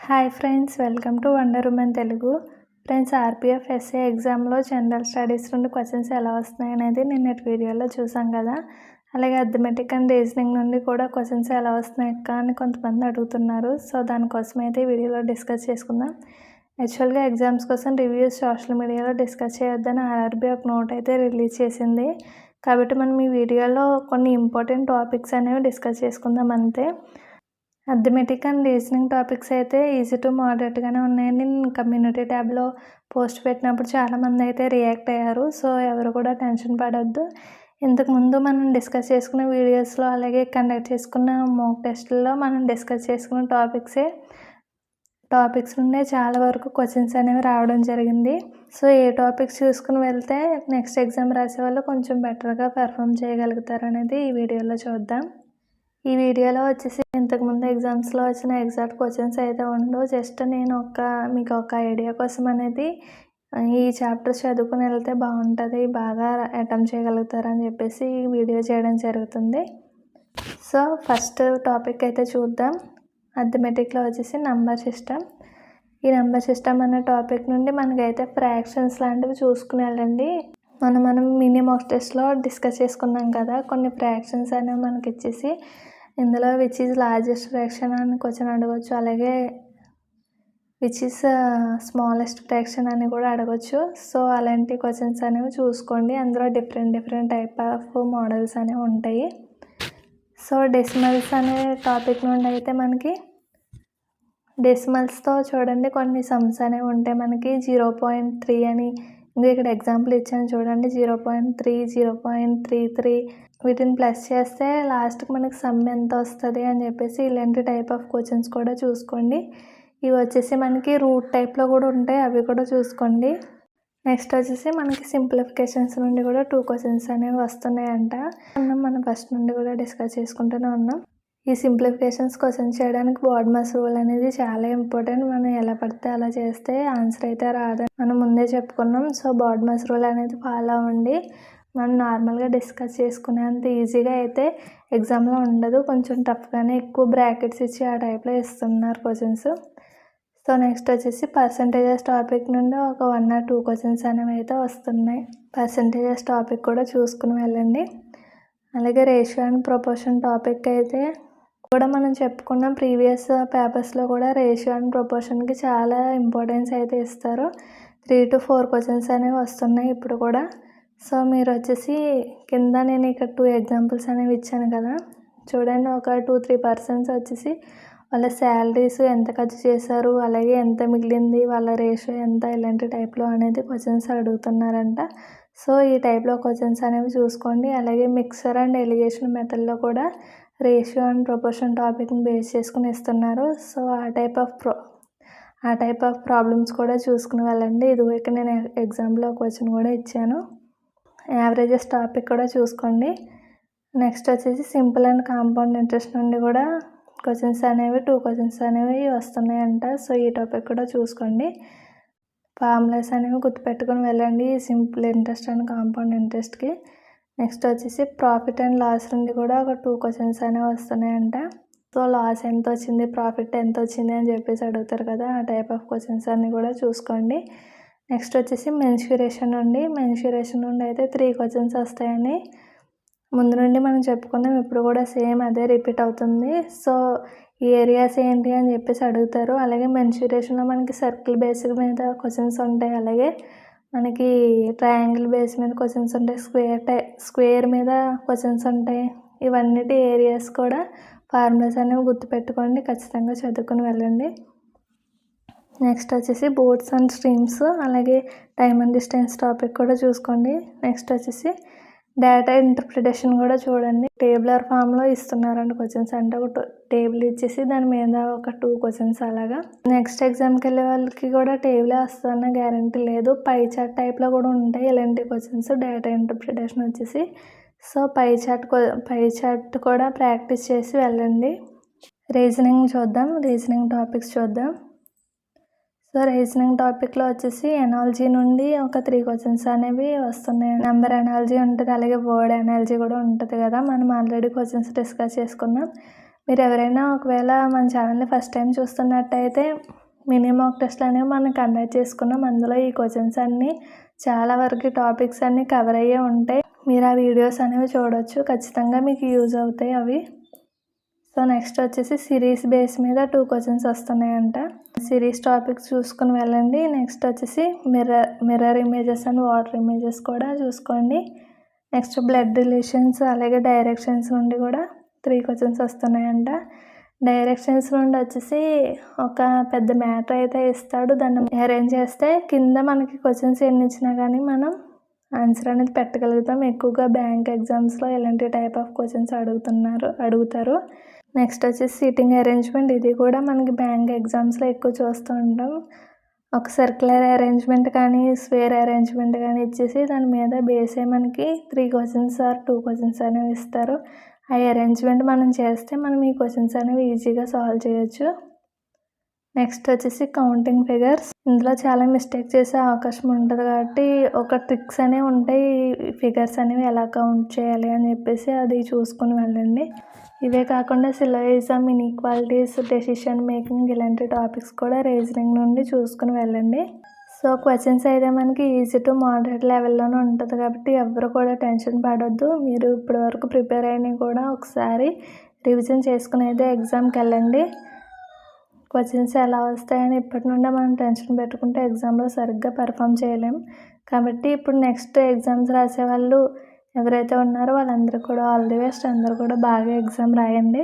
Hi friends, welcome to wonder women Telugu. Friends, RPF SA ఎగ్జామ్లో general studies నుండి questions ఎలా వస్తున్నాయి అనేది నిన్నటి వీడియోలో చూసాం కదా. అలాగే అథమెటిక్ అండ్ రీజనింగ్ నుండి కూడా క్వశ్చన్స్ ఎలా వస్తున్నాయి అక్క అని కొంతమంది అడుగుతున్నారు. సో దానికోసం అయితే ఈ వీడియోలో డిస్కస్ చేసుకుందాం. యాక్చువల్గా ఎగ్జామ్స్ కోసం రివ్యూస్ సోషల్ మీడియాలో డిస్కస్ చేయొద్దని ఆర్ఆర్బీ ఒక నోట్ అయితే రిలీజ్ చేసింది. కాబట్టి మనం ఈ వీడియోలో కొన్ని ఇంపార్టెంట్ టాపిక్స్ అనేవి డిస్కస్ చేసుకుందాం అంతే. అథమెటిక్ అండ్ రీజనింగ్ టాపిక్స్ అయితే ఈజీ టు మోడరేట్గానే ఉన్నాయని నేను కమ్యూనిటీ ట్యాబ్లో పోస్ట్ పెట్టినప్పుడు చాలామంది అయితే రియాక్ట్ అయ్యారు. సో ఎవరు కూడా టెన్షన్ పడొద్దు. ఇంతకుముందు మనం డిస్కస్ చేసుకున్న వీడియోస్లో అలాగే కండక్ట్ చేసుకున్న మోక్ టెస్ట్లో మనం డిస్కస్ చేసుకున్న టాపిక్స్ నుండే చాలా వరకు క్వశ్చన్స్ అనేవి రావడం జరిగింది. సో ఏ టాపిక్స్ చూసుకుని వెళ్తే నెక్స్ట్ ఎగ్జామ్ రాసే వాళ్ళు కొంచెం బెటర్గా పెర్ఫామ్ చేయగలుగుతారు అనేది ఈ వీడియోలో చూద్దాం. ఈ వీడియోలో వచ్చేసి ఇంతకుముందు ఎగ్జామ్స్లో వచ్చిన ఎగ్జాక్ట్ క్వశ్చన్స్ అయితే ఉండవు. జస్ట్ నేను మీకు ఒక ఐడియా కోసం అనేది ఈ చాప్టర్స్ చదువుకుని వెళ్తే బాగుంటుంది, బాగా అటెంప్ట్ చేయగలుగుతారని చెప్పేసి ఈ వీడియో చేయడం జరుగుతుంది. సో ఫస్ట్ టాపిక్ అయితే చూద్దాం. అథమెటిక్లో వచ్చేసి నంబర్ సిస్టమ్. ఈ నెంబర్ సిస్టమ్ అనే టాపిక్ నుండి మనకైతే ఫ్రాక్షన్స్ లాంటివి చూసుకుని వెళ్ళండి. మనం మినీ మాక్ టెస్ట్లో డిస్కస్ చేసుకున్నాం కదా, కొన్ని ఫ్రాక్షన్స్ అనేవి మనకి ఇచ్చేసి ఇందులో విచ్ ఈజ్ లార్జెస్ట్ ఫ్రాక్షన్ అని క్వశ్చన్ అడగవచ్చు, అలాగే విచ్ ఈజ్ స్మాలెస్ట్ ఫ్రాక్షన్ అని కూడా అడగవచ్చు. సో అలాంటి క్వశ్చన్స్ అనేవి చూసుకోండి. అందులో డిఫరెంట్ టైప్ ఆఫ్ మోడల్స్ అనేవి ఉంటాయి. సో డెసిమల్స్ అనే టాపిక్ నుండి అయితే మనకి డెసిమల్స్తో చూడండి కొన్ని సమ్స్ అనేవి ఉంటాయి. మనకి 0.3 అని ఇంకా ఇక్కడ ఎగ్జాంపుల్ ఇచ్చాను చూడండి. 0.3, 0.33 వీటిని ప్లస్ చేస్తే లాస్ట్కి మనకి సమ్ ఎంత వస్తుంది అని చెప్పేసి ఇలాంటి టైప్ ఆఫ్ క్వశ్చన్స్ కూడా చూసుకోండి. ఇవి వచ్చేసి మనకి రూట్ టైప్లో కూడా ఉంటాయి, అవి కూడా చూసుకోండి. నెక్స్ట్ వచ్చేసి మనకి సింప్లిఫికేషన్స్ నుండి కూడా 2 క్వశ్చన్స్ అనేవి వస్తున్నాయంట. మనం ఫస్ట్ నుండి కూడా డిస్కస్ చేసుకుంటూనే ఉన్నాం. ఈ సింప్లిఫికేషన్స్ క్వశ్చన్ చేయడానికి బాడ్మాస్ రూల్ అనేది చాలా ఇంపార్టెంట్. మనం ఎలా పడితే అలా చేస్తే ఆన్సర్ అయితే రాదని మనం ముందే చెప్పుకున్నాం. సో బాడ్మాస్ రూల్ అనేది ఫాలో అవ్వండి. మనం నార్మల్గా డిస్కస్ చేసుకునేంత ఈజీగా అయితే ఎగ్జామ్లో ఉండదు, కొంచెం టఫ్గానే ఎక్కువ బ్రాకెట్స్ ఇచ్చి ఆ టైప్లో ఇస్తున్నారు క్వశ్చన్స్. సో నెక్స్ట్ వచ్చేసి పర్సంటేజెస్ టాపిక్ నుండి ఒక 1 or 2 క్వశ్చన్స్ అనేవి అయితే వస్తున్నాయి. పర్సంటేజెస్ టాపిక్ కూడా చూసుకుని వెళ్ళండి. అలాగే రేషియో అండ్ ప్రపోర్షన్ టాపిక్ అయితే కూడా మనం చెప్పుకున్న ప్రీవియస్ పేపర్స్లో కూడా రేషియో అండ్ ప్రపోర్షన్కి చాలా ఇంపార్టెన్స్ అయితే ఇస్తారు. 3 to 4 క్వశ్చన్స్ అనేవి వస్తున్నాయి ఇప్పుడు కూడా. సో మీరు వచ్చేసి కింద నేను ఇక్కడ 2 ఎగ్జాంపుల్స్ అనేవి ఇచ్చాను కదా, చూడండి. ఒక 2-3 పర్సన్స్ వచ్చేసి వాళ్ళ శాలరీస్ ఎంత ఖర్చు చేశారు, అలాగే ఎంత మిగిలింది, వాళ్ళ రేషియో ఎంత, ఇలాంటి టైప్లో అనేది క్వశ్చన్స్ అడుగుతున్నారంట. సో ఈ టైప్లో క్వశ్చన్స్ అనేవి చూసుకోండి. అలాగే మిక్సర్ అండ్ ఎలిగేషన్ మెథడ్లో కూడా రేషియో అండ్ ప్రపోర్షన్ టాపిక్ని బేస్ చేసుకుని ఇస్తున్నారు. సో ఆ టైప్ ఆఫ్ ప్రాబ్లమ్స్ కూడా చూసుకుని వెళ్ళండి. ఇదివరకు నేను ఎగ్జామ్లో క్వశ్చన్ కూడా ఇచ్చాను. యావరేజెస్ టాపిక్ కూడా చూసుకోండి. నెక్స్ట్ వచ్చేసి సింపుల్ అండ్ కాంపౌండ్ ఇంట్రెస్ట్ నుండి కూడా క్వశ్చన్స్ అనేవి 2 క్వశ్చన్స్ అనేవి వస్తున్నాయంట. సో ఈ టాపిక్ కూడా చూసుకోండి. ఫార్ములాస్ అనేవి గుర్తుపెట్టుకుని వెళ్ళండి సింపుల్ ఇంట్రెస్ట్ అండ్ కాంపౌండ్ ఇంట్రెస్ట్కి. నెక్స్ట్ వచ్చేసి ప్రాఫిట్ అండ్ లాస్ నుండి కూడా ఒక 2 క్వశ్చన్స్ అనేవి వస్తున్నాయంట. సో లాస్ ఎంత వచ్చింది, ప్రాఫిట్ ఎంత వచ్చింది అని చెప్పేసి అడుగుతారు కదా, ఆ టైప్ ఆఫ్ క్వశ్చన్స్ అన్నీ కూడా చూసుకోండి. నెక్స్ట్ వచ్చేసి మెన్స్యూరేషన్ నుండి అయితే 3 క్వశ్చన్స్ వస్తాయని ముందు నుండి మనం చెప్పుకున్నాం. ఇప్పుడు కూడా సేమ్ అదే రిపీట్ అవుతుంది. సో ఈ ఏరియాస్ ఏంటి అని చెప్పేసి అడుగుతారు. అలాగే మెన్స్యూరేషన్లో మనకి సర్కిల్ బేస్ మీద క్వశ్చన్స్ ఉంటాయి, అలాగే మనకి ట్రయాంగిల్ బేస్ మీద క్వశ్చన్స్ ఉంటాయి, స్క్వేర్ మీద క్వశ్చన్స్ ఉంటాయి. ఇవన్నిటి ఏరియాస్ కూడా ఫార్ములాస్ అనేవి గుర్తుపెట్టుకోండి, ఖచ్చితంగా చదువుకుని వెళ్ళండి. నెక్స్ట్ వచ్చేసి బోట్స్ అండ్ స్ట్రీమ్స్, అలాగే టైమ్ అండ్ డిస్టెన్స్ టాపిక్ కూడా చూసుకోండి. నెక్స్ట్ వచ్చేసి డేటా ఇంటర్ప్రిటేషన్ కూడా చూడండి. టేబులర్ ఫామ్లో ఇస్తున్నారండి క్వశ్చన్స్, అంటే ఒక టేబుల్ ఇచ్చేసి దాని మీద ఒక 2 క్వశ్చన్స్ అలాగా. నెక్స్ట్ ఎగ్జామ్కి వెళ్ళే వాళ్ళకి కూడా టేబులే వస్తుందన్న గ్యారంటీ లేదు, పై చార్ట్ టైప్లో కూడా ఉంటాయి ఇలాంటి క్వశ్చన్స్. డేటా ఇంటర్ప్రిటేషన్ వచ్చేసి సో పై చార్ట్ కూడా ప్రాక్టీస్ చేసి వెళ్ళండి. రీజనింగ్ టాపిక్స్ చూద్దాం. సో రీజనింగ్ టాపిక్లో వచ్చేసి ఎనాలజీ నుండి ఒక 3 క్వశ్చన్స్ అనేవి వస్తున్నాయి. నెంబర్ ఎనాలజీ ఉంటుంది, అలాగే వర్డ్ ఎనాలజీ కూడా ఉంటుంది కదా. మనం ఆల్రెడీ క్వశ్చన్స్ డిస్కస్ చేసుకున్నాం. మీరు ఎవరైనా ఒకవేళ మన ఛానల్ని ఫస్ట్ టైం చూస్తున్నట్టయితే మినీ మాక్ టెస్ట్లు అనేవి మనం కండక్ట్ చేసుకున్నాం. అందులో ఈ క్వశ్చన్స్ అన్నీ చాలా వరకు టాపిక్స్ అన్నీ కవర్ అయ్యే ఉంటాయి. మీరు ఆ వీడియోస్ అనేవి చూడవచ్చు. ఖచ్చితంగా మీకు యూజ్ అవుతాయి అవి. సో నెక్స్ట్ వచ్చేసి సిరీస్ బేస్ మీద 2 క్వశ్చన్స్ వస్తున్నాయంట. సిరీస్ టాపిక్స్ చూసుకుని వెళ్ళండి. నెక్స్ట్ వచ్చేసి mirror images and water images కూడా చూసుకోండి. నెక్స్ట్ బ్లడ్ రిలేషన్స్ అలాగే డైరెక్షన్స్ నుండి కూడా 3 క్వశ్చన్స్ వస్తున్నాయంట. డైరెక్షన్స్ నుండి వచ్చేసి ఒక పెద్ద మ్యాటర్ అయితే ఇస్తాడు. దాన్ని అరేంజ్ చేస్తే కింద మనకి క్వశ్చన్స్ ఎన్ని ఇచ్చినా కానీ మనం ఆన్సర్ అనేది పెట్టగలుగుతాం. ఎక్కువగా బ్యాంక్ ఎగ్జామ్స్లో ఇలాంటి టైప్ ఆఫ్ క్వశ్చన్స్ అడుగుతారు. నెక్స్ట్ వచ్చేసి సీటింగ్ అరేంజ్మెంట్. ఇది కూడా మనకి బ్యాంక్ ఎగ్జామ్స్లో ఎక్కువ చూస్తూ ఉంటాం. ఒక సర్క్యులర్ అరేంజ్మెంట్ కానీ స్క్వేర్ అరేంజ్మెంట్ కానీ ఇచ్చేసి దాని మీద బేస్ అయ్యి మనకి 3 క్వశ్చన్స్ ఆర్ 2 క్వశ్చన్స్ అనేవి ఇస్తారు. ఆ అరేంజ్మెంట్ మనం చేస్తే మనం ఈ క్వశ్చన్స్ అనేవి ఈజీగా సాల్వ్ చేయొచ్చు. నెక్స్ట్ వచ్చేసి కౌంటింగ్ ఫిగర్స్. ఇందులో చాలా మిస్టేక్ చేసే అవకాశం ఉంటుంది కాబట్టి ఒక ట్రిక్స్ అనేవి ఉంటాయి. ఫిగర్స్ అనేవి ఎలా కౌంట్ చేయాలి అని చెప్పేసి అది చూసుకొని వెళ్ళండి. ఇవే కాకుండా సిలోయిజం, ఇన్ఈక్వాలిటీస్, డెసిషన్ మేకింగ్ ఇలాంటి టాపిక్స్ కూడా రీజనింగ్ నుండి చూసుకుని వెళ్ళండి. సో క్వశ్చన్స్ అయితే మనకి ఈజీ టు మోడరేట్ లెవెల్లోనే ఉంటుంది కాబట్టి ఎవరు కూడా టెన్షన్ పడొద్దు. మీరు ఇప్పటివరకు ప్రిపేర్ అయినవి కూడా ఒకసారి రివిజన్ చేసుకుని అయితే ఎగ్జామ్కి వెళ్ళండి. క్వశ్చన్స్ ఎలా వస్తాయని ఇప్పటి నుండే మనం టెన్షన్ పెట్టుకుంటే ఎగ్జామ్లో సరిగ్గా పెర్ఫామ్ చేయలేం. కాబట్టి ఇప్పుడు నెక్స్ట్ ఎగ్జామ్స్ రాసే వాళ్ళు ఎవరైతే ఉన్నారో వాళ్ళందరూ కూడా ఆల్ ది బెస్ట్. అందరూ కూడా బాగా ఎగ్జామ్ రాయండి.